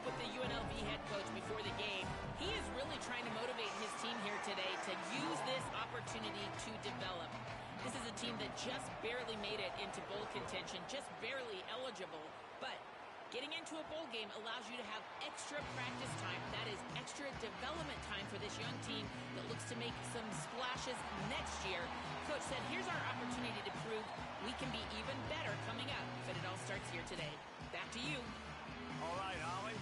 with the UNLV head coach before the game. He is really trying to motivate his team here today to use this opportunity to develop. This is a team that just barely made it into bowl contention, just barely eligible, but getting into a bowl game allows you to have extra practice time. That is extra development time for this young team that looks to make some splashes next year. Coach said, here's our opportunity to prove we can be even better coming up, but it all starts here today. Back to you. All right, Holly.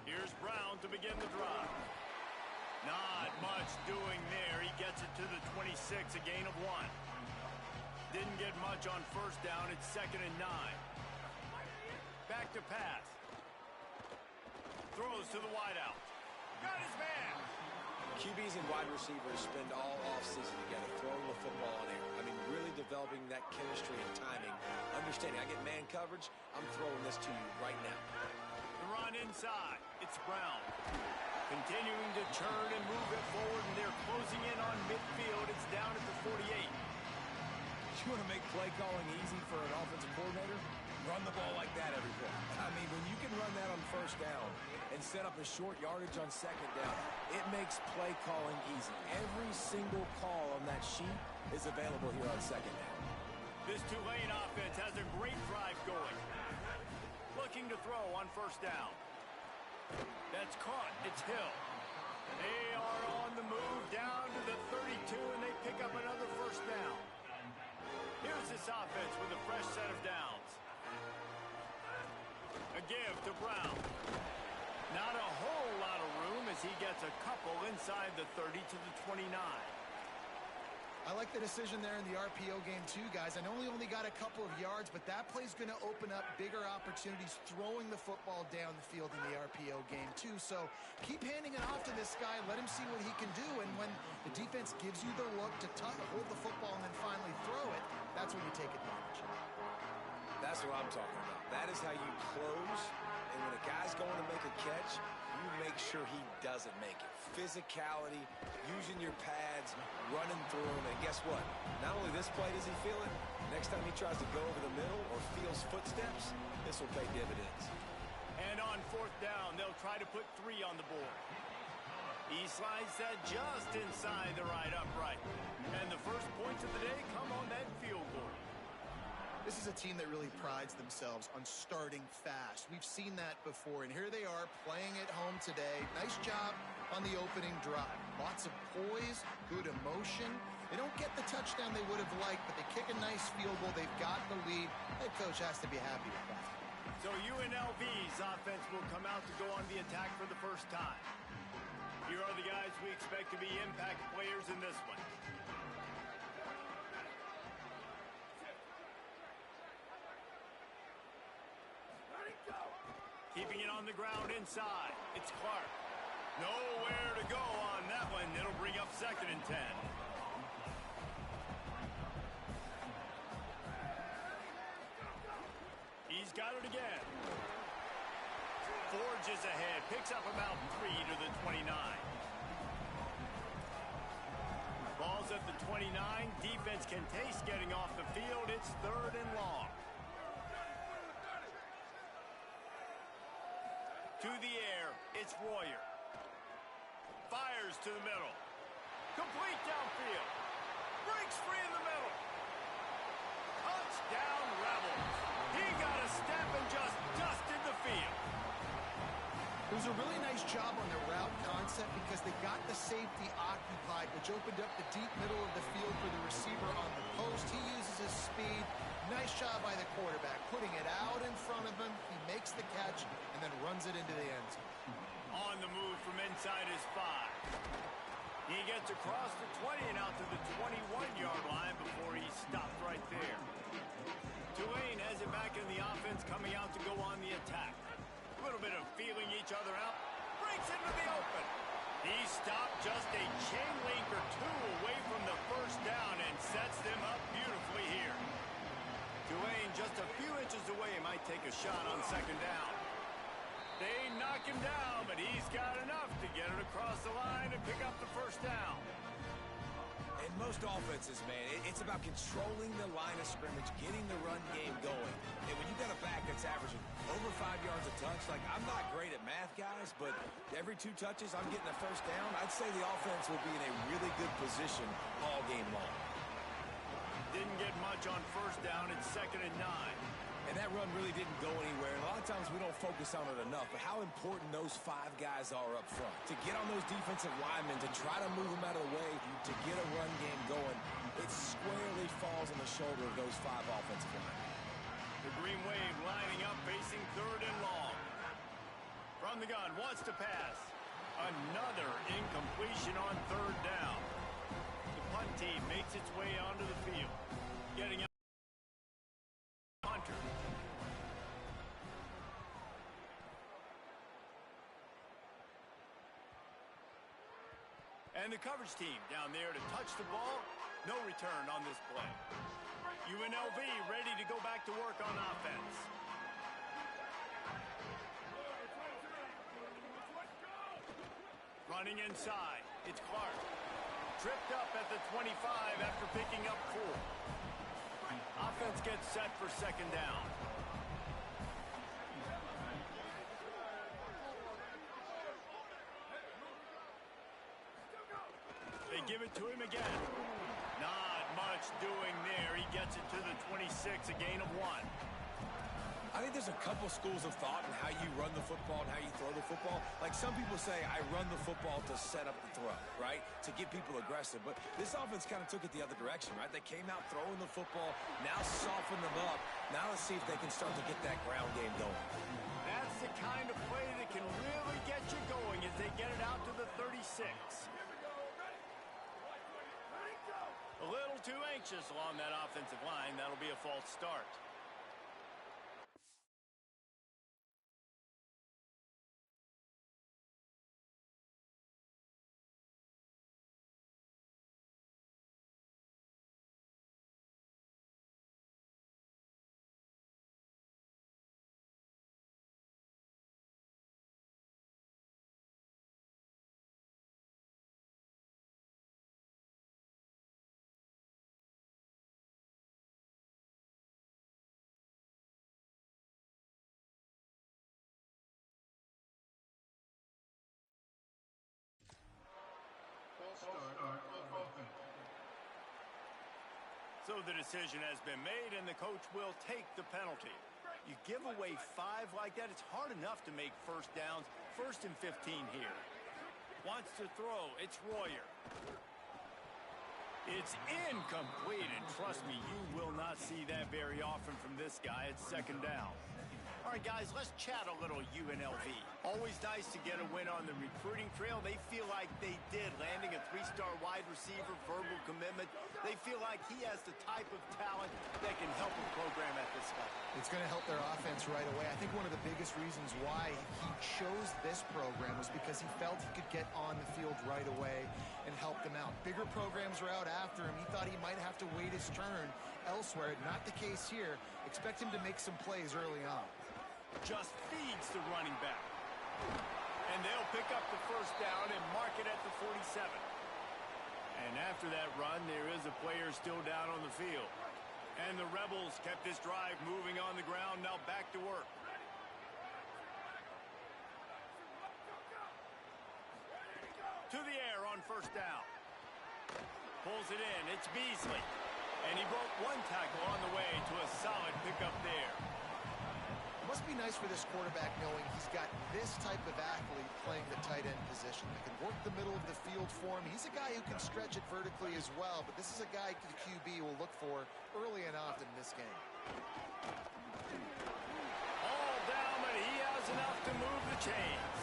Here's Brown to begin the drive. Not much doing there. He gets it to the 26, a gain of 1. Didn't get much on first down. It's 2nd and 9. Back to pass. Throws to the wideout. Got his man. QBs and wide receivers spend all offseason together throwing the football in air. I mean, really developing that chemistry and timing. Understanding, I get man coverage, I'm throwing this to you right now. The run inside. It's Brown. Continuing to turn and move it forward, and they're closing in on midfield. It's down at the 48. You want to make play calling easy for an offensive coordinator? Run the ball like that every play. I mean, when you can run that on first down and set up a short yardage on second down, it makes play calling easy. Every single call on that sheet is available here on second down. This Tulane offense has a great drive going. Looking to throw on first down. That's caught. It's Hill. They are on the move down to the 32, and they pick up another first down. Here's this offense with a fresh set of downs. A give to Brown. Not a whole lot of room as he gets a couple inside the 30 to the 29. I like the decision there in the RPO game too, guys. I know he only got a couple of yards, but that play's going to open up bigger opportunities throwing the football down the field in the RPO game too. So keep handing it off to this guy. Let him see what he can do. And when the defense gives you the look to hold the football and then finally throw it, that's when you take advantage. That's what I'm talking about. That is how you close. And when a guy's going to make a catch, you make sure he doesn't make it. Physicality, using your pads, running through them. And guess what? Not only this play does he feel it, next time he tries to go over the middle or feels footsteps, this will pay dividends. And on fourth down, they'll try to put 3 on the board. He slides that just inside the right upright. And the first points of the day come on that field goal. This is a team that really prides themselves on starting fast. We've seen that before, and here they are playing at home today. Nice job on the opening drive. Lots of poise, good emotion. They don't get the touchdown they would have liked, but they kick a nice field goal. They've got the lead. Head coach has to be happy with that. So UNLV's offense will come out to go on the attack for the first time. Here are the guys we expect to be impact players in this one. Keeping it on the ground inside. It's Clark. Nowhere to go on that one. It'll bring up 2nd and 10. He's got it again. Forges ahead. Picks up about 3 to the 29. Ball's at the 29. Defense can taste getting off the field. It's 3rd and long. To the air, it's Royer. Fires to the middle. Complete downfield. Breaks free in the middle. Touchdown Rebels. He got a step and just dusted the field. It was a really nice job on the route concept because they got the safety occupied, which opened up the deep middle of the field for the receiver on the post. He uses his speed. Nice job by the quarterback, putting it out in front of him. He makes the catch and then runs it into the end zone. On the move from inside his 5. He gets across the 20 and out to the 21-yard line before he stopped right there. Tulane has it back in the offense, coming out to go on the attack. A little bit of feeling each other out. Breaks into the open. He stopped just a chain link or 2 away from the first down and sets them up beautifully here. Tulane just a few inches away might take a shot on 2nd down. They knock him down, but he's got enough to get it across the line and pick up the first down. In most offenses, man, it's about controlling the line of scrimmage, getting the run game going. And when you got a back that's averaging over 5 yards a touch, like, I'm not great at math, guys, but every 2 touches, I'm getting a first down. I'd say the offense will be in a really good position all game long. Didn't get much on first down. It's 2nd and 9. And that run really didn't go anywhere. And a lot of times we don't focus on it enough, but how important those 5 guys are up front. To get on those defensive linemen, to try to move them out of the way, to get a run game going, it squarely falls on the shoulder of those 5 offensive linemen. The Green Wave lining up, facing 3rd and long. From the gun, wants to pass. Another incompletion on 3rd down. The punt team makes its way onto the field. Getting out. Hunter. And the coverage team down there to touch the ball. No return on this play. UNLV ready to go back to work on offense. Running inside. It's Clark. Tripped up at the 25 after picking up 4. Offense gets set for 2nd down. They give it to him again. Not much doing there. He gets it to the 26, a gain of 1. I think there's a couple schools of thought in how you run the football and how you throw the football. Like, some people say, I run the football to set up the throw, right? To get people aggressive. But this offense kind of took it the other direction, right? They came out throwing the football, now soften them up. Now let's see if they can start to get that ground game going. That's the kind of play that can really get you going as they get it out to the 36. A little too anxious along that offensive line. That'll be a false start. So the decision has been made, and the coach will take the penalty. You give away 5 like that, it's hard enough to make first downs. 1st and 15 here. Wants to throw. It's Royer. It's incomplete, and trust me, you will not see that very often from this guy. It's 2nd down. All right, guys, let's chat a little UNLV. Always nice to get a win on the recruiting trail. They feel like they did, landing a 3-star wide receiver, verbal commitment. They feel like he has the type of talent that can help a program at this level. It's going to help their offense right away. I think one of the biggest reasons why he chose this program was because he felt he could get on the field right away and help them out. Bigger programs were out after him. He thought he might have to wait his turn elsewhere. Not the case here. Expect him to make some plays early on. Just feeds the running back. And they'll pick up the first down and mark it at the 47. And after that run, there is a player still down on the field. And the Rebels kept this drive moving on the ground, now back to work. To the air on first down. Pulls it in, it's Beasley. And he broke 1 tackle on the way to a solid pickup there. Must be nice for this quarterback knowing he's got this type of athlete playing the tight end position. They can work the middle of the field for him. He's a guy who can stretch it vertically as well, but this is a guy the QB will look for early and often in this game. All down, but he has enough to move the chains.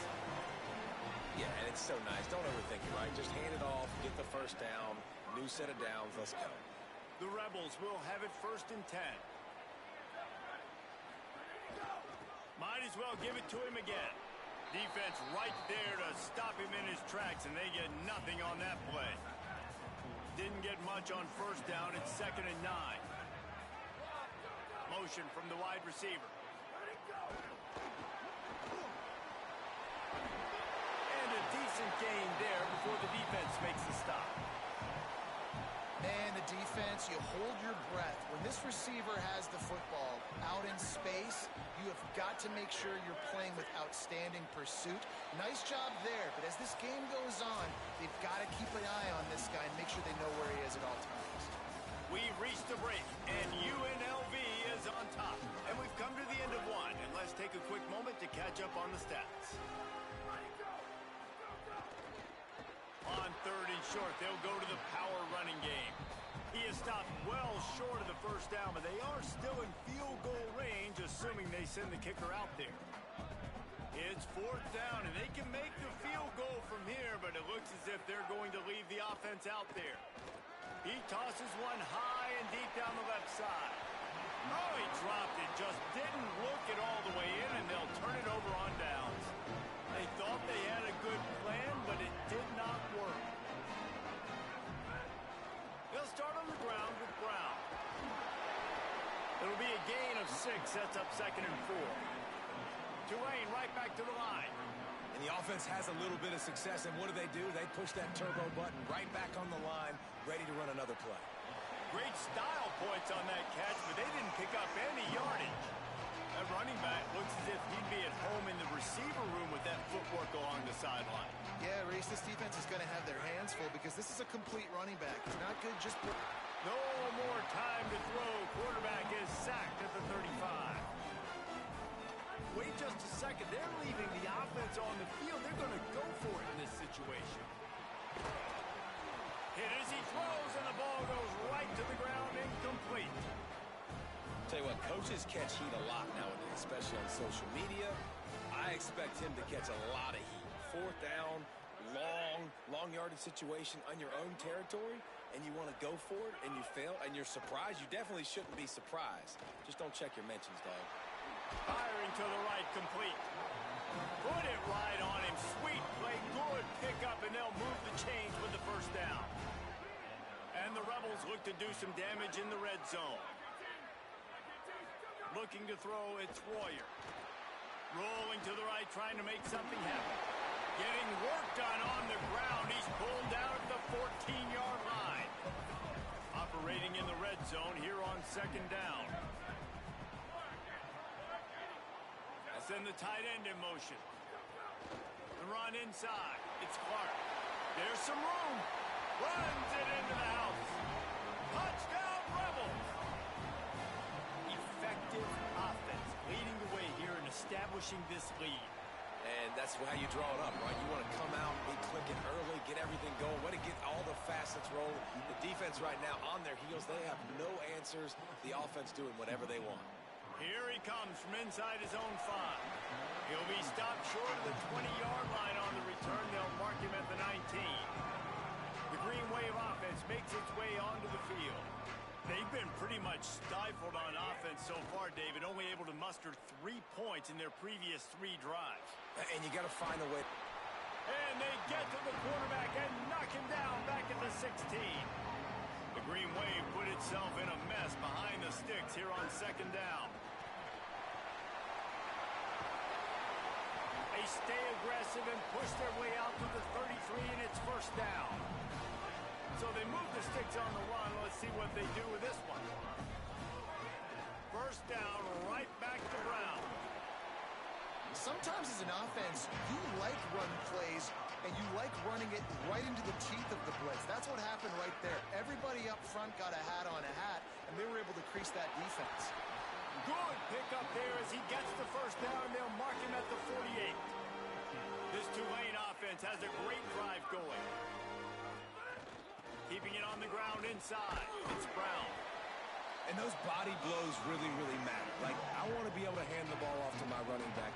Yeah, and it's so nice. Don't overthink it, right? Just hand it off, get the first down, new set of downs, let's go. The Rebels will have it 1st and 10. Might as well give it to him again. Defense right there to stop him in his tracks, and they get nothing on that play. Didn't get much on first down. It's 2nd and 9. Motion from the wide receiver. And a decent gain there before the defense makes the stop. And the defense, you hold your breath. When this receiver has the football out in space, you have got to make sure you're playing with outstanding pursuit. Nice job there, but as this game goes on, they've got to keep an eye on this guy and make sure they know where he is at all times. We've reached the break, and UNLV is on top. And we've come to the end of one, and let's take a quick moment to catch up on the stats. On 3rd and short, they'll go to the power running game. He is stopped well short of the first down, but they are still in field goal range, assuming they send the kicker out there. It's 4th down, and they can make the field goal from here, but it looks as if they're going to leave the offense out there. He tosses one high and deep down the left side. Oh, he dropped it. Just didn't look it all the way in, and they'll turn it over on downs. They thought they had a good plan, but it did not work. They'll start on the ground with Brown. It'll be a gain of 6, sets up 2nd and 4. Tulane right back to the line. And the offense has a little bit of success, and what do? They push that turbo button right back on the line, ready to run another play. Great style points on that catch, but they didn't pick up any yardage. That running back looks as if he'd be at home in the receiver room with that footwork along the sideline. Yeah, Reese, this defense is going to have their hands full because this is a complete running back. It's not good just... No more time to throw. Quarterback is sacked at the 35. Wait just a second. They're leaving the offense on the field. They're going to go for it in this situation. Hit as he throws, and the ball goes right to the ground, incomplete. Tell you what, coaches catch heat a lot nowadays, especially on social media. I expect him to catch a lot of heat. 4th down, long yardage situation on your own territory, and you want to go for it, and you fail, and you're surprised. You definitely shouldn't be surprised. Just don't check your mentions, dog. Firing to the right, complete. Put it right on him. Sweet play, good pickup, and they'll move the chains with the 1st down. And the Rebels look to do some damage in the red zone. Looking to throw, it's Royer. Rolling to the right, trying to make something happen. Getting work done on the ground. He's pulled down at the 14-yard line. Operating in the red zone here on 2nd down. Send the tight end in motion. The run inside. It's Clark. There's some room. Runs it into the house. Touchdown, Rebels. Effective offense leading the way here and establishing this lead. And that's how you draw it up, right? You want to come out, be clicking early, get everything going, want to get all the facets rolling. The defense right now on their heels, they have no answers. The offense doing whatever they want. Here he comes from inside his own 5. He'll be stopped short of the 20-yard line on the return. They'll mark him at the 19. The Green Wave offense makes its way onto the field. They've been pretty much stifled on offense so far, David, only able to muster 3 points in their previous 3 drives. And you got to find a way. And they get to the quarterback and knock him down back at the 16. The Green Wave put itself in a mess behind the sticks here on 2nd down. They stay aggressive and push their way out to the 33, and it's 1st down. So they move the sticks on the run. Let's see what they do with this one. 1st down, right back to Brown. Sometimes as an offense, you like run plays, and you like running it right into the teeth of the blitz. That's what happened right there. Everybody up front got a hat on a hat, and they were able to crease that defense. Good pickup there as he gets the 1st down, and they'll mark him at the 48. This Tulane offense has a great drive going. Keeping it on the ground inside. It's Brown. And those body blows really, really matter. Like, I want to be able to hand the ball off to my running back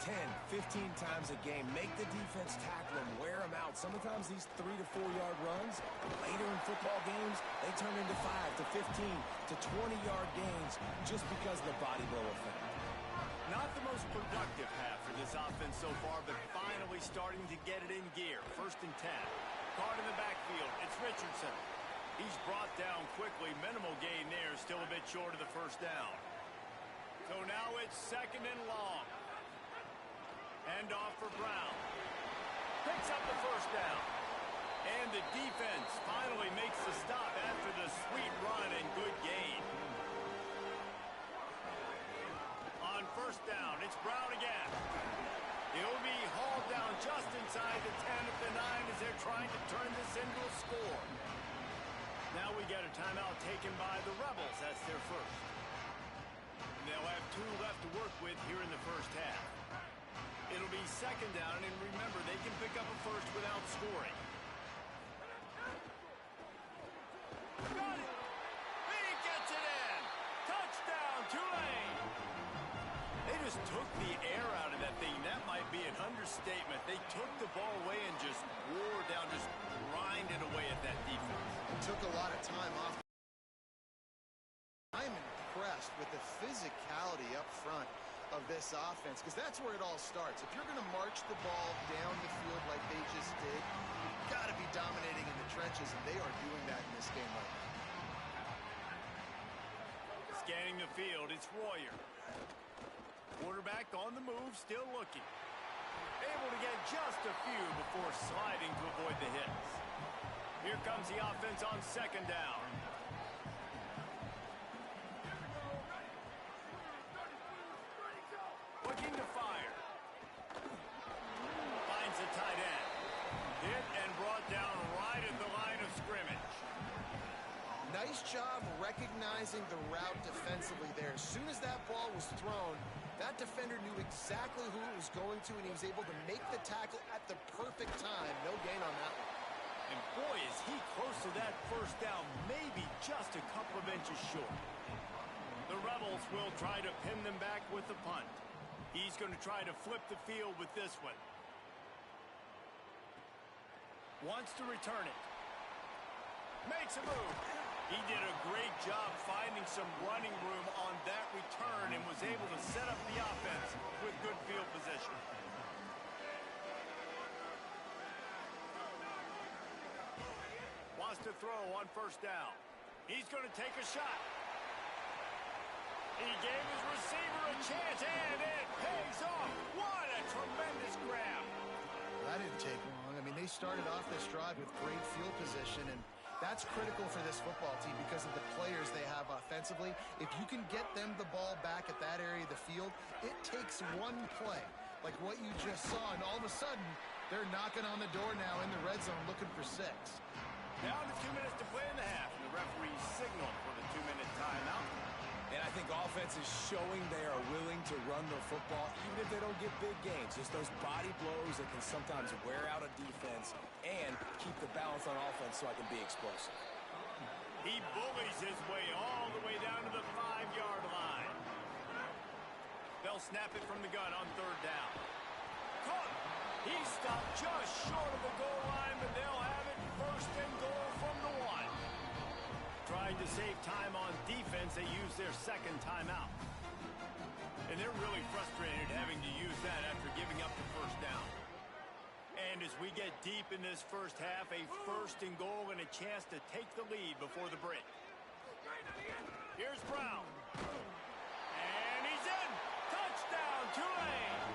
10, 15 times a game. Make the defense tackle them, wear them out. Sometimes these 3 to 4 yard runs, later in football games, they turn into 5 to 15 to 20-yard gains just because of the body blow effect. Not the most productive half for this offense so far, but finally starting to get it in gear. 1st and 10. Caught in the backfield. It's Richardson. He's brought down quickly. Minimal gain there. Still a bit short of the 1st down. So now it's 2nd and long. Hand off for Brown. Picks up the 1st down. And the defense finally makes the stop after the sweet run and good gain. On first down, it's Brown again. He'll be hauled down just inside the 10 at the 9 as they're trying to turn this into a score. Now we get a timeout taken by the Rebels. That's their first. They'll have 2 left to work with here in the first half. It'll be second down, and remember, they can pick up a first without scoring. Got it! He gets it in! Touchdown, Tulane! They just took the air out of that thing. That might be an understatement. They took the ball away and just wore down, just grinded away at that defense. It took a lot of time off. I'm impressed with the physicality up front of this offense, because that's where it all starts. If you're going to march the ball down the field like they just did, you've got to be dominating in the trenches, and they are doing that in this game right now. Scanning the field, it's Royer. Quarterback on the move, still looking. Able to get just a few before sliding to avoid the hits. Here comes the offense on second down. Looking to fire. Finds a tight end. Hit and brought down right at the line of scrimmage. Nice job recognizing the route defensively there. As soon as that ball was thrown, that defender knew exactly who it was going to, and he was able to make the tackle at the perfect time. No gain on that one. And boy, is he close to that first down, maybe just a couple of inches short. The Rebels will try to pin them back with the punt. He's going to try to flip the field with this one. Wants to return it. Makes a move. He did a great job finding some running room on that return and was able to set up the offense with good field position. Wants to throw on first down. He's going to take a shot. He gave his receiver a chance, and it pays off. What a tremendous grab. That didn't take long. I mean, they started off this drive with great field position, and that's critical for this football team because of the players they have offensively. If you can get them the ball back at that area of the field, it takes one play, like what you just saw, and all of a sudden, they're knocking on the door now in the red zone looking for 6. Down to 2 minutes to play in the half, and the referee signaled for the 2-minute timeout. And I think offense is showing they are willing to run the football, even if they don't get big gains. Just those body blows that can sometimes wear out a defense and keep the balance on offense so I can be explosive. He bullies his way all the way down to the 5-yard line. They'll snap it from the gun on third down. Caught. He stopped just short of the goal line, but they'll have it first and goal from the 1. Trying to save time on defense, they use their second timeout. And they're really frustrated having to use that after giving up the first down. And as we get deep in this first half, a first and goal and a chance to take the lead before the break. Here's Brown. And he's in! Touchdown, Tulane!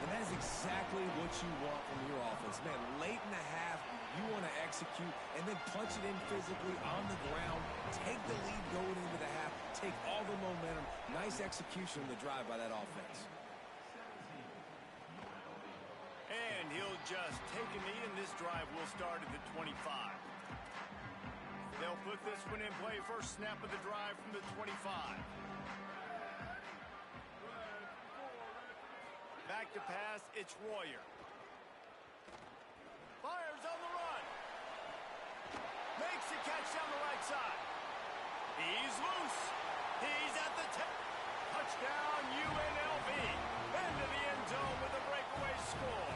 And that is exactly what you want from your offense. Man, late in the half, you want to execute and then punch it in physically on the ground, take the lead going into the half, take all the momentum. Nice execution of the drive by that offense. And he'll just take a knee, and this drive will start at the 25. They'll put this one in play. First snap of the drive from the 25. Back to pass, it's Royer. Fires on the run. Makes the catch down the right side. He's loose. He's at the 10. Touchdown, UNLV. Into the end zone with a breakaway score.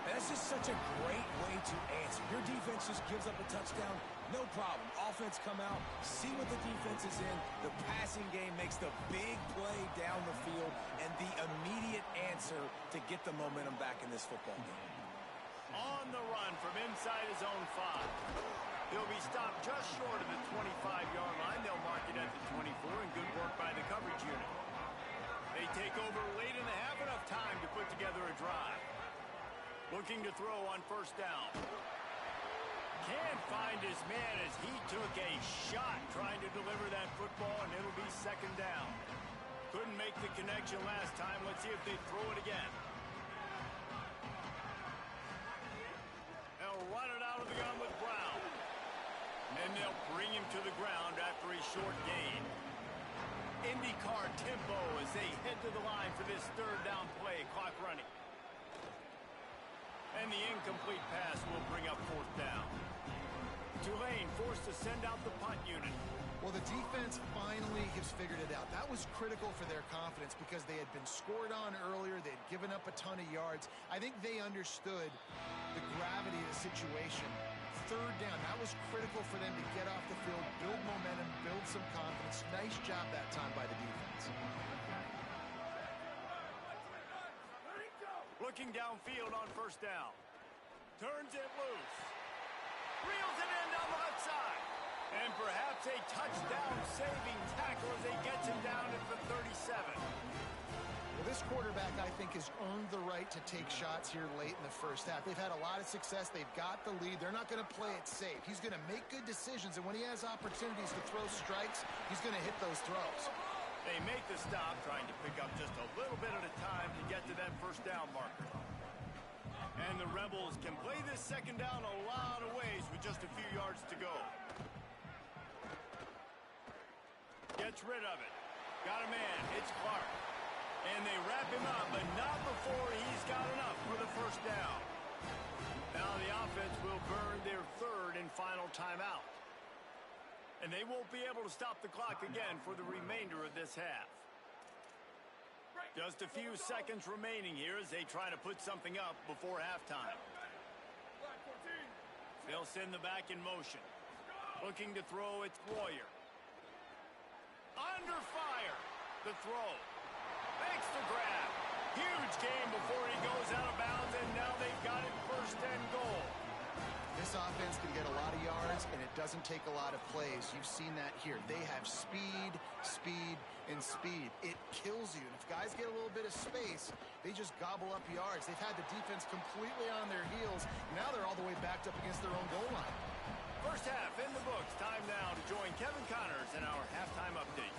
That's just such a great way to answer. Your defense just gives up a touchdown, no problem. Offense come out, see what the defense is in. The passing game makes the big play down the field and the immediate answer to get the momentum back in this football game. On the run from inside his own 5. He'll be stopped just short of the 25-yard line. They'll mark it at the 24, and good work by the coverage unit. They take over late in the half, enough time to put together a drive. Looking to throw on first down. Can't find his man as he took a shot trying to deliver that football, and it'll be second down. Couldn't make the connection last time. Let's see if they throw it again. They'll run it out of the gun with Brown. And they'll bring him to the ground after a short gain. IndyCar tempo as they head to the line for this third down play. Clock running. And the incomplete pass will bring up fourth down. Tulane forced to send out the punt unit. Well, the defense finally has figured it out. That was critical for their confidence because they had been scored on earlier. They had given up a ton of yards. I think they understood the gravity of the situation. Third down, that was critical for them to get off the field, build momentum, build some confidence. Nice job that time by the defense. Looking downfield on first down. Turns it loose. Reels it in down the left side. And perhaps a touchdown-saving tackle as he gets him down at the 37. Well, this quarterback, I think, has earned the right to take shots here late in the first half. They've had a lot of success. They've got the lead. They're not going to play it safe. He's going to make good decisions, and when he has opportunities to throw strikes, he's going to hit those throws. They make the stop, trying to pick up just a little bit at a time to get to that first down marker. And the Rebels can play this second down a lot of ways with just a few yards to go. Gets rid of it. Got a man. It's Clark. And they wrap him up, but not before he's got enough for the first down. Now the offense will burn their third and final timeout. And they won't be able to stop the clock again for the remainder of this half. Just a few seconds remaining here as they try to put something up before halftime. They'll send the back in motion. Looking to throw, it's Royer. Under fire. The throw. Makes the grab. Huge gain before he goes out of bounds, and now they've got it first and goal. This offense can get a lot of yards, and it doesn't take a lot of plays. You've seen that here. They have speed, speed, and speed. It kills you. And if guys get a little bit of space, they just gobble up yards. They've had the defense completely on their heels. Now they're all the way backed up against their own goal line. First half in the books. Time now to join Kevin Connors in our halftime update.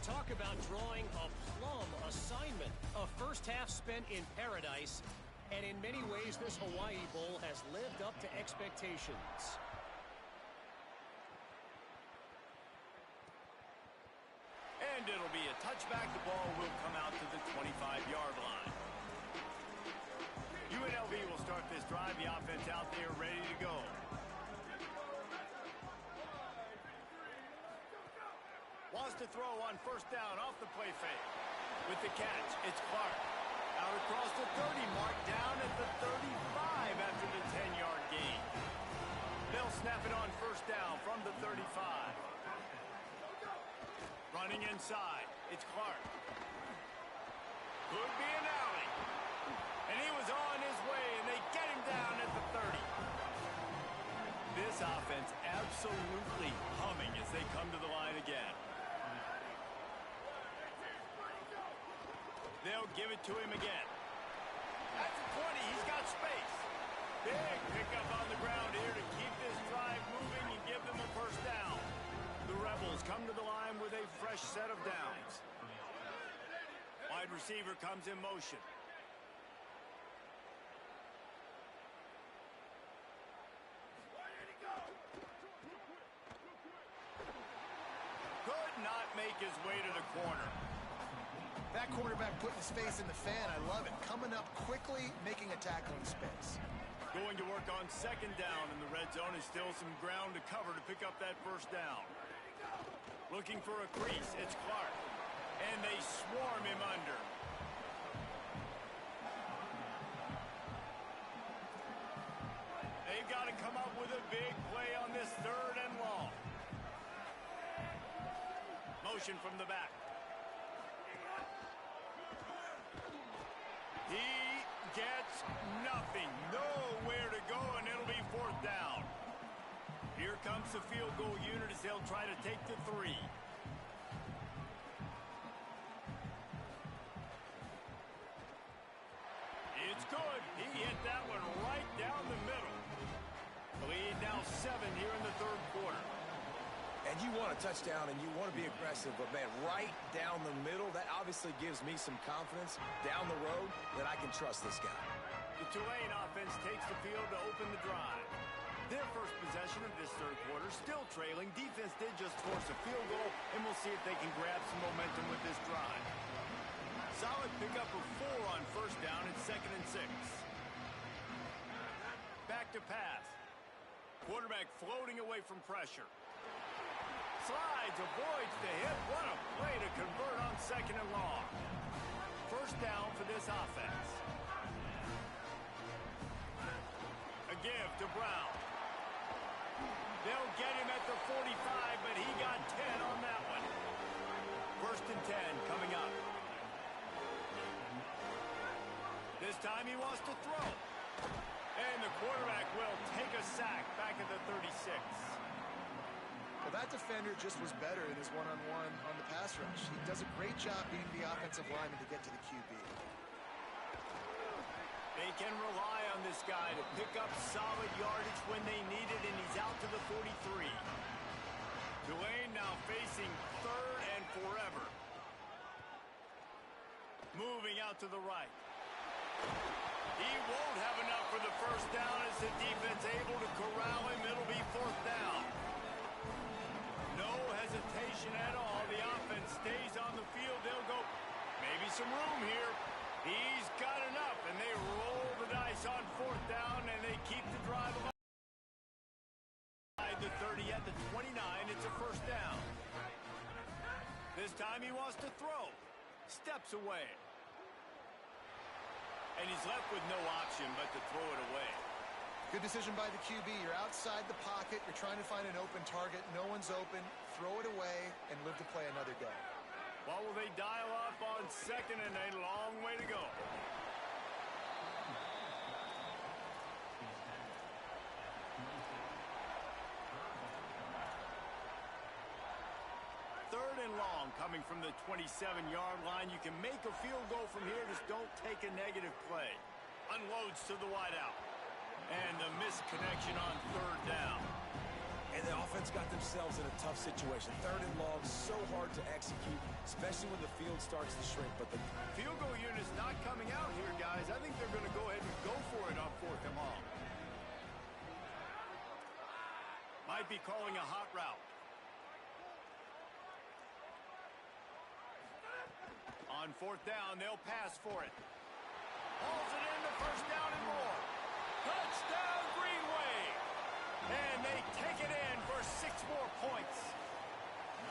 Talk about drawing a plum assignment. A first half spent in paradise, and in many ways this Hawaii Bowl has lived up to expectations. And it'll be a touchback. The ball will come out to the 25-yard line. UNLV will start this drive. The offense out there ready to go. Wants to throw on first down off the play fake. With the catch, it's Clark. Out across the 30 mark, down at the 35 after the 10-yard gain. They'll snap it on first down from the 35. Running inside, it's Clark. Could be an alley. And he was on his way, and they get him down at the 30. This offense absolutely humming as they come to the line again. They'll give it to him again. At the 20, he's got space. Big pickup on the ground here to keep this drive moving and give them a first down. The Rebels come to the line with a fresh set of downs. Wide receiver comes in motion. Could not make his way to the corner. That quarterback putting his face in the fan, I love it. Coming up quickly, making a tackle in space. Going to work on second down in the red zone. Is still some ground to cover to pick up that first down. Looking for a crease, it's Clark. And they swarm him under. They've got to come up with a big play on this third and long. Motion from the back. He gets nothing. Nowhere to go, and it'll be fourth down. Here comes the field goal unit as they'll try to take the 3. It's good. He hit that one right down the middle. Lead now 7 here in the third quarter. And you want a touchdown and you want to be aggressive, but, man, right down the middle, that obviously gives me some confidence down the road that I can trust this guy. The Tulane offense takes the field to open the drive. Their first possession of this third quarter, still trailing. Defense did just force a field goal, and we'll see if they can grab some momentum with this drive. Solid pickup of 4 on first down and 2nd and 6. Back to pass. Quarterback floating away from pressure. Slides, avoids the hit. What a play to convert on 2nd and long. First down for this offense. A give to Brown. They'll get him at the 45, but he got 10 on that one. 1st and 10 coming up. This time he wants to throw. And the quarterback will take a sack back at the 36. Well, that defender just was better in his one-on-one on the pass rush. He does a great job beating the offensive lineman to get to the QB. They can rely on this guy to pick up solid yardage when they need it, and he's out to the 43. Tulane now facing 3rd and forever. Moving out to the right. He won't have enough for the first down as the defense able to corral him. It'll be 4th down. No hesitation at all. The offense stays on the field. They'll go maybe some room here. He's got enough, and they roll the dice on 4th down, and they keep the drive alive. The 30 at the 29. It's a first down. This time he wants to throw. Steps away. And he's left with no option but to throw it away. Good decision by the QB. You're outside the pocket. You're trying to find an open target. No one's open. Throw it away and live to play another day. Well, will they dial up on 2nd and a long way to go? Third and long coming from the 27-yard line. You can make a field goal from here. Just don't take a negative play. Unloads to the wideout. And the misconnection on 3rd down. And the offense got themselves in a tough situation. 3rd and long, so hard to execute, especially when the field starts to shrink. But the field goal unit is not coming out here, guys. I think they're going to go ahead and go for it on 4th and long. Might be calling a hot route. On 4th down, they'll pass for it. Hauls it into 1st down and more. Touchdown, Greenway! And they take it in for 6 more points.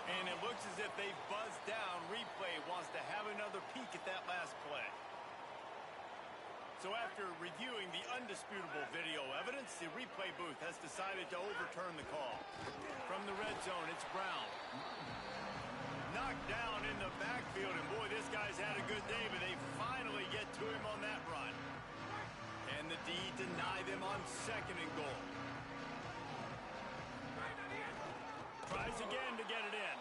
And it looks as if they've buzzed down. Replay wants to have another peek at that last play. So after reviewing the undisputable video evidence, the replay booth has decided to overturn the call. From the red zone, it's Brown. Knocked down in the backfield, and boy, this guy's had a good day, but they finally get to him on that run. And the D deny them on 2nd and goal. Tries again to get it in.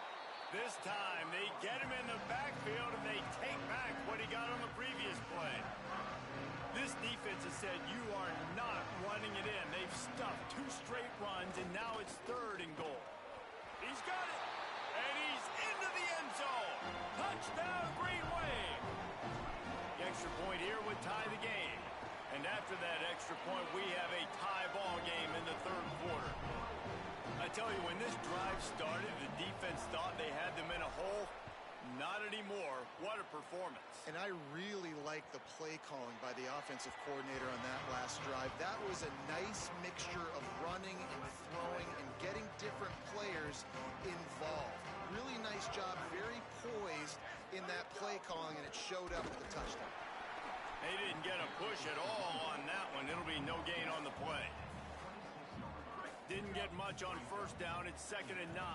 This time, they get him in the backfield, and they take back what he got on the previous play. This defense has said, you are not running it in. They've stuffed 2 straight runs, and now it's 3rd and goal. He's got it, and he's into the end zone. Touchdown, Greenway. The extra point here would tie the game. And after that extra point, we have a tie ball game in the 3rd quarter. I tell you, when this drive started, the defense thought they had them in a hole. Not anymore. What a performance. And I really like the play calling by the offensive coordinator on that last drive. That was a nice mixture of running and throwing and getting different players involved. Really nice job, very poised in that play calling, and it showed up with the touchdown. They didn't get a push at all on that one. It'll be no gain on the play. Didn't get much on 1st down. It's 2nd and 9.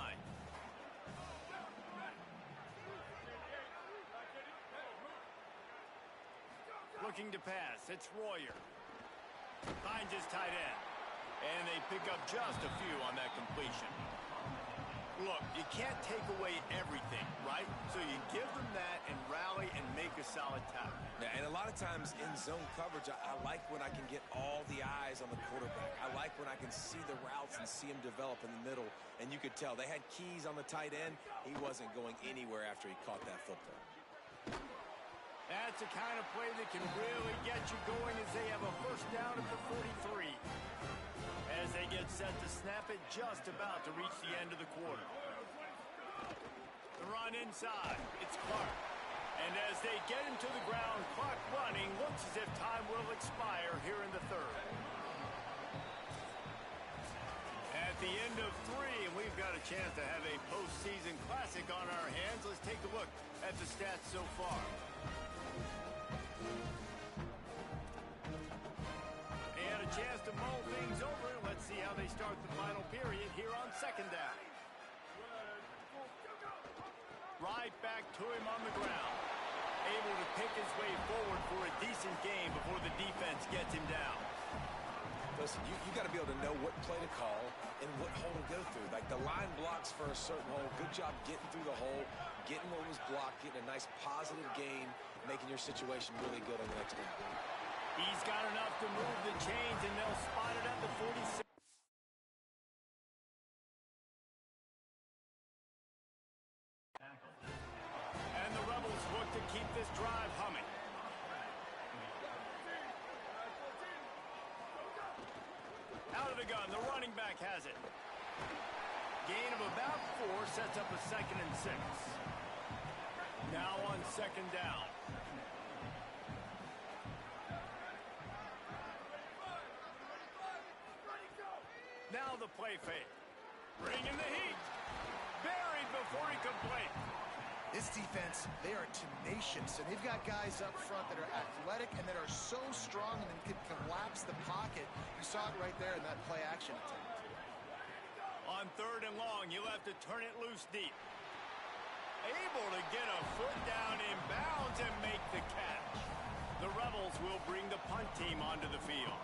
Looking to pass. It's Royer. Finds his tight end. And they pick up just a few on that completion. Look, you can't take away everything, right? So you give them that and rally and make a solid tackle. Yeah, and a lot of times in zone coverage, I like when I can get all the eyes on the quarterback. I like when I can see the routes and see him develop in the middle. And you could tell they had keys on the tight end. He wasn't going anywhere after he caught that football. That's the kind of play that can really get you going as they have a first down at the 43. As they get set to snap it, just about to reach the end of the quarter. The run inside. It's Clark. And as they get him to the ground, clock running, looks as if time will expire here in the third. At the end of 3, and we've got a chance to have a postseason classic on our hands. Let's take a look at the stats so far. And a chance to mull things over. Let's see how they start the final period here on second down. Right back to him on the ground. Able to pick his way forward for a decent game before the defense gets him down. Listen, you got to be able to know what play to call and what hole to go through. Like the line blocks for a certain hole. Good job getting through the hole, getting what was blocked, getting a nice positive gain, making your situation really good on the next down. He's got enough to move the chains, and they'll spot it at the 46. And the Rebels look to keep this drive humming. Out of the gun, the running back has it. Gain of about 4 sets up a 2nd and 6. Now on second down. Now the play fake. Bringing the heat. Buried before he could blink. This defense, they are tenacious, and they've got guys up front that are athletic and that are so strong and can collapse the pocket. You saw it right there in that play action attempt. On third and long, you'll have to turn it loose deep. Able to get a foot down in bounds and make the catch. The Rebels will bring the punt team onto the field.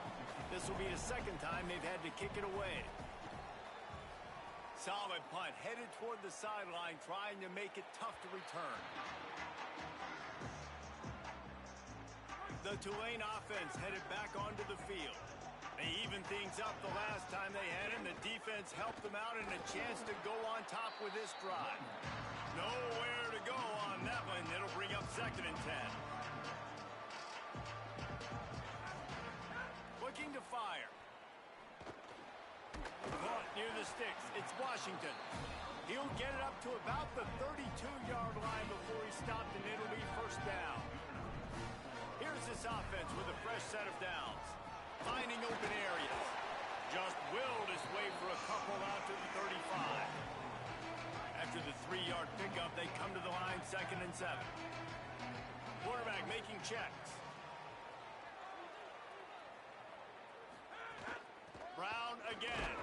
This will be the 2nd time they've had to kick it away. Solid punt, headed toward the sideline, trying to make it tough to return. The Tulane offense headed back onto the field. They evened things up the last time they had him. The defense helped them out and a chance to go on top with this drive. Nowhere to go on that one. It'll bring up 2nd and 10. Looking to fire. Caught near the sticks. It's Washington. He'll get it up to about the 32-yard line before he stopped, and it'll be first down. Here's this offense with a fresh set of downs. Finding open areas. Just willed his way for a couple out to the 35. After the 3-yard pickup, they come to the line 2nd and 7. Quarterback making checks. Brown again.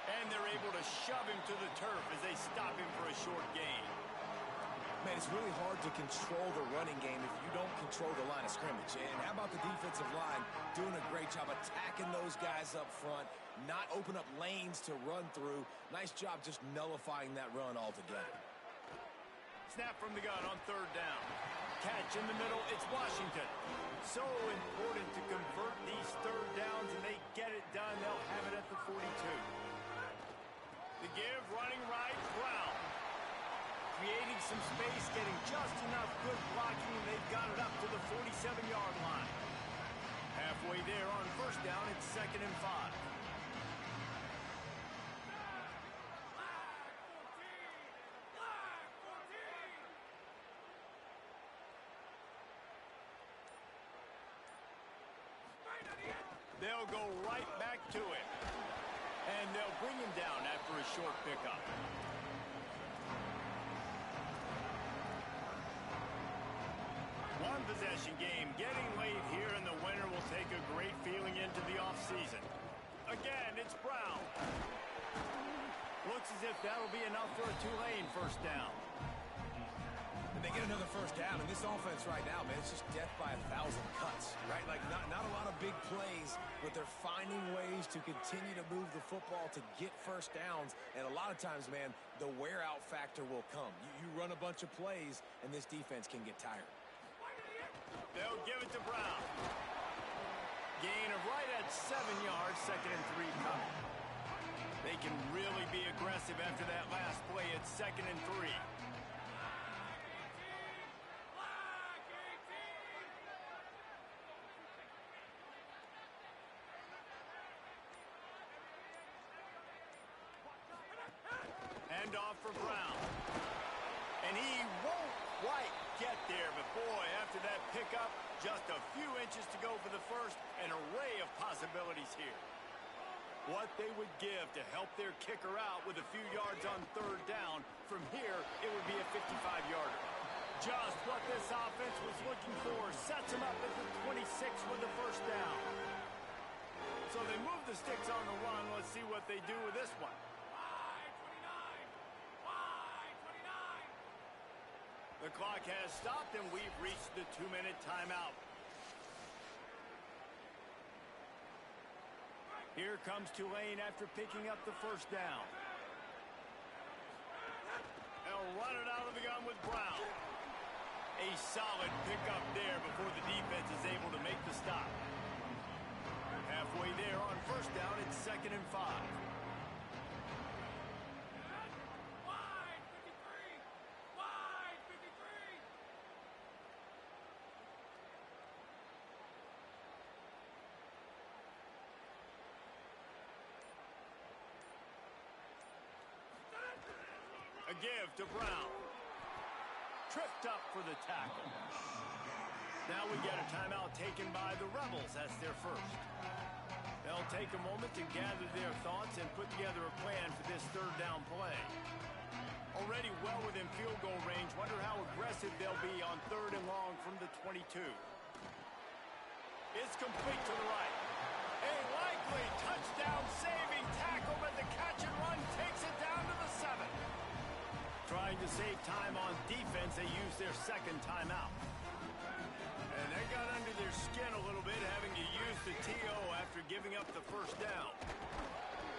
And they're able to shove him to the turf as they stop him for a short gain. Man, it's really hard to control the running game if you don't control the line of scrimmage. And how about the defensive line doing a great job attacking those guys up front, not open up lanes to run through. Nice job just nullifying that run altogether. Snap from the gun on third down. Catch in the middle, it's Washington. So important to convert these third downs, and they get it done. They'll have it at the 42. The give, running right, Brown. Creating some space, getting just enough good blocking, and they've got it up to the 47-yard line. Halfway there on first down, it's 2nd and 5. They'll go right back to it. And they'll bring him down after a short pickup. One possession game getting late here, and the winner will take a great feeling into the offseason. Again, it's Brown. Looks as if that'll be enough for a Tulane first down. The They get another first down, and this offense right now, man, it's just death by 1,000 cuts, right? Like, not a lot of big plays, but they're finding ways to continue to move the football to get first downs, and a lot of times, man, the wear-out factor will come. You run a bunch of plays, and this defense can get tired. They'll give it to Brown. Gain of right at 7 yards, 2nd and 3 coming. They can really be aggressive after that last play at 2nd and 3. Hand off for Brown. And he won't quite get there, but boy, after that pickup, just a few inches to go for the first, an array of possibilities here. What they would give to help their kicker out with a few yards on 3rd down. From here, it would be a 55-yarder. Just what this offense was looking for. Sets them up at the 26 with the first down. So they move the sticks on the run. Let's see what they do with this one. The clock has stopped, and we've reached the 2-minute timeout. Here comes Tulane after picking up the first down. They'll run it out of the gun with Brown. A solid pickup there before the defense is able to make the stop. Halfway there on first down, it's 2nd and 5. A give to Brown. Tripped up for the tackle. Now we get a timeout taken by the Rebels. That's their first. They'll take a moment to gather their thoughts and put together a plan for this 3rd down play. Already well within field goal range. Wonder how aggressive they'll be on 3rd and long from the 22. It's complete to the right. A likely touchdown-saving tackle, but the catch and run takes it down to the 7. Trying to save time on defense, they use their 2nd timeout. And they got under their skin a little bit, having to use the TO after giving up the first down.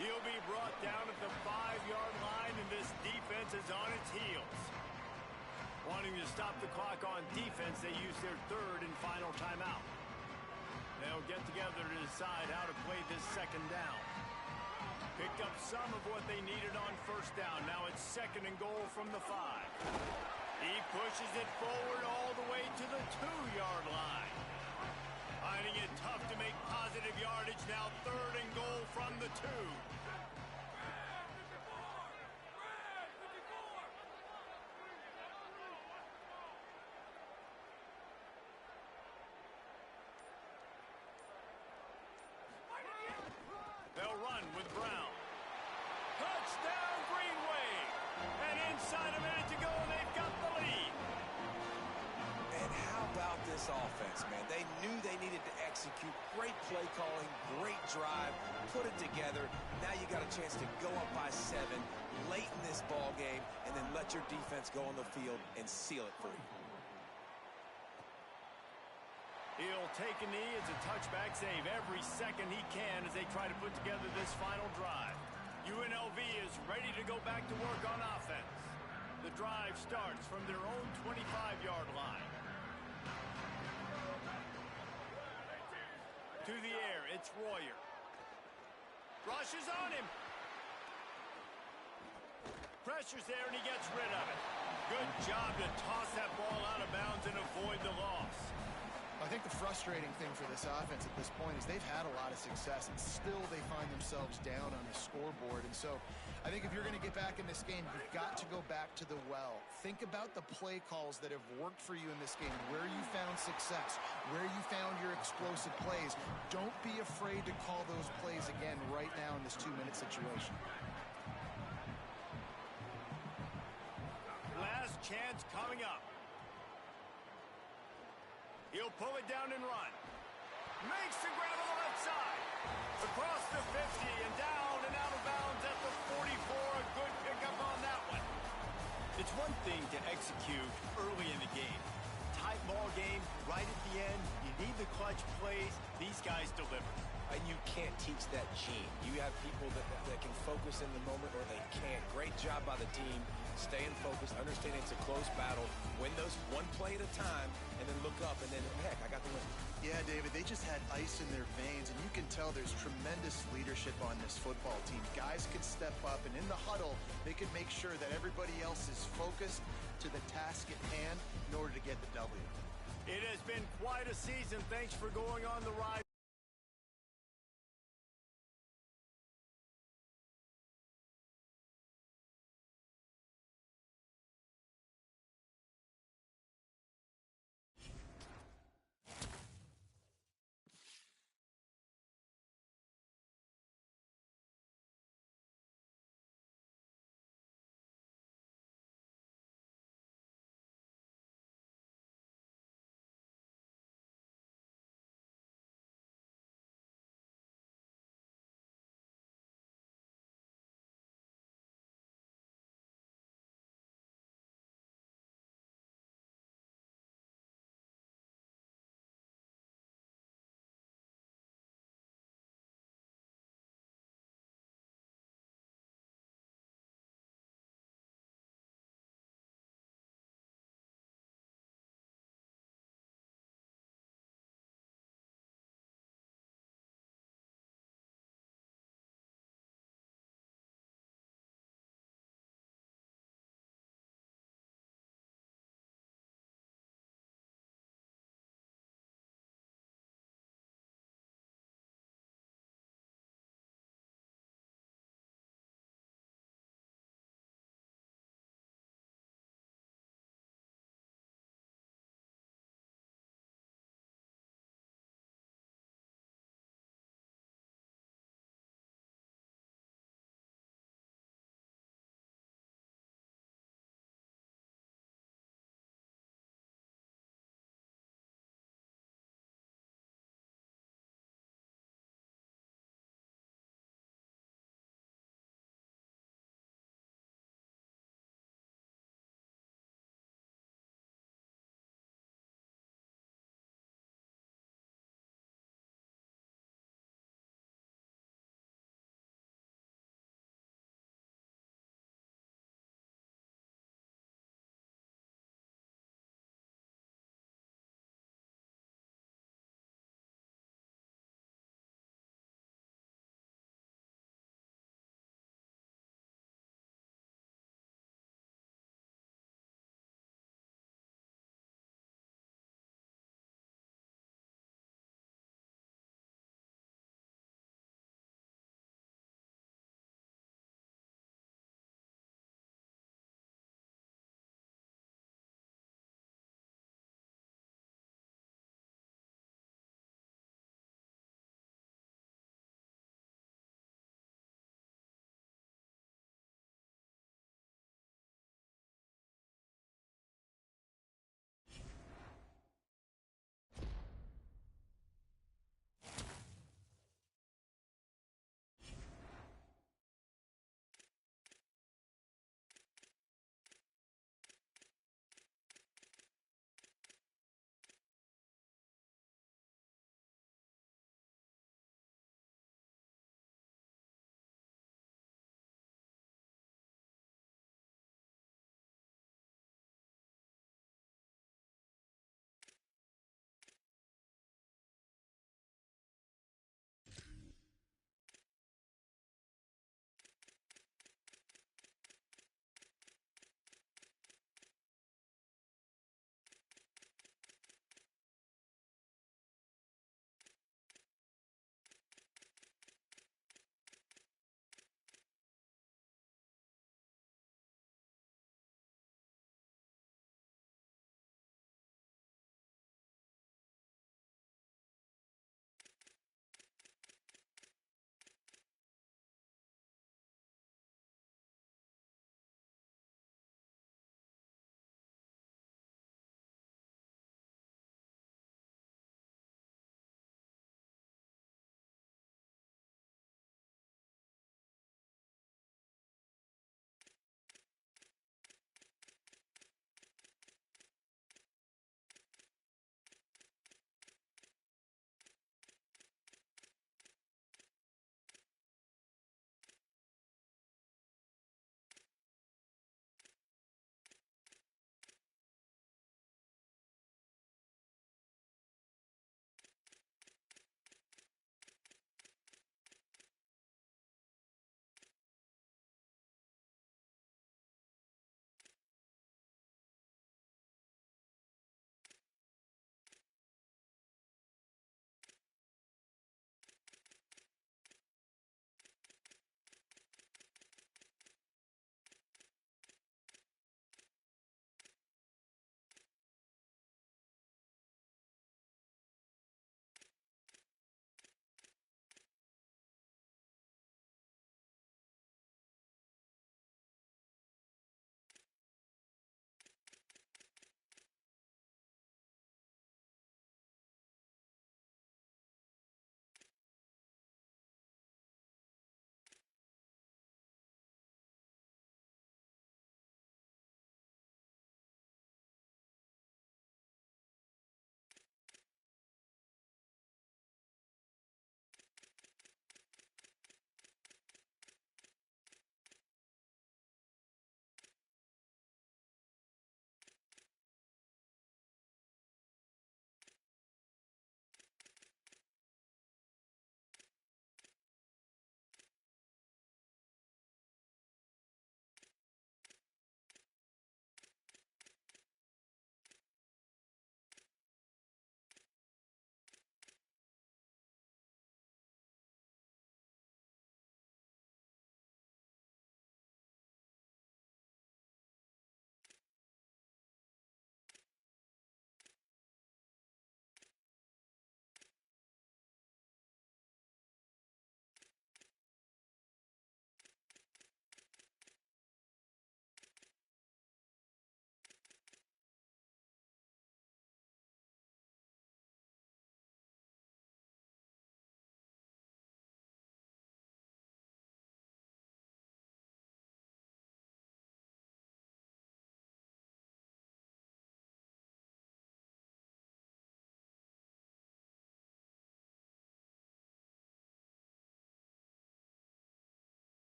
He'll be brought down at the 5-yard line, and this defense is on its heels. Wanting to stop the clock on defense, they use their 3rd and final timeout. They'll get together to decide how to play this 2nd down. Picked up some of what they needed on first down. Now it's 2nd and goal from the 5. He pushes it forward all the way to the 2-yard line. Finding it tough to make positive yardage. Now 3rd and goal from the 2. They'll run with Brown. Touchdown, Green Wave! And inside a minute to go, and they've got the lead. And how about this offense, man? They knew they needed to execute. Great play calling, great drive, put it together. Now you got a chance to go up by 7 late in this ball game, and then let your defense go on the field and seal it for you. He'll take a knee. It's a touchback save every second he can as they try to put together this final drive. UNLV is ready to go back to work on offense. The drive starts from their own 25-yard line. To the air, it's Royer. Rushes on him. Pressure's there, and he gets rid of it. Good job to toss that ball out of bounds and avoid the loss. I think the frustrating thing for this offense at this point is they've had a lot of success, and still they find themselves down on the scoreboard. And so I think if you're going to get back in this game, you've got to go back to the well. Think about the play calls that have worked for you in this game, where you found success, where you found your explosive plays. Don't be afraid to call those plays again right now in this 2-minute situation. Last chance coming up. He'll pull it down and run. Makes the grab on the left side. Across the 50 and down and out of bounds at the 44. A good pickup on that one. It's one thing to execute early in the game. Tight ball game, right at the end, you need the clutch plays. These guys deliver. And you can't teach that gene. You have people that can focus in the moment or they can't. Great job by the team, staying focused, understanding it's a close battle, win those one play at a time, and then look up, and then, heck, I got the win. Yeah, David, they just had ice in their veins, and you can tell there's tremendous leadership on this football team. Guys can step up, and in the huddle, they can make sure that everybody else is focused to the task at hand in order to get the W. It has been quite a season. Thanks for going on the ride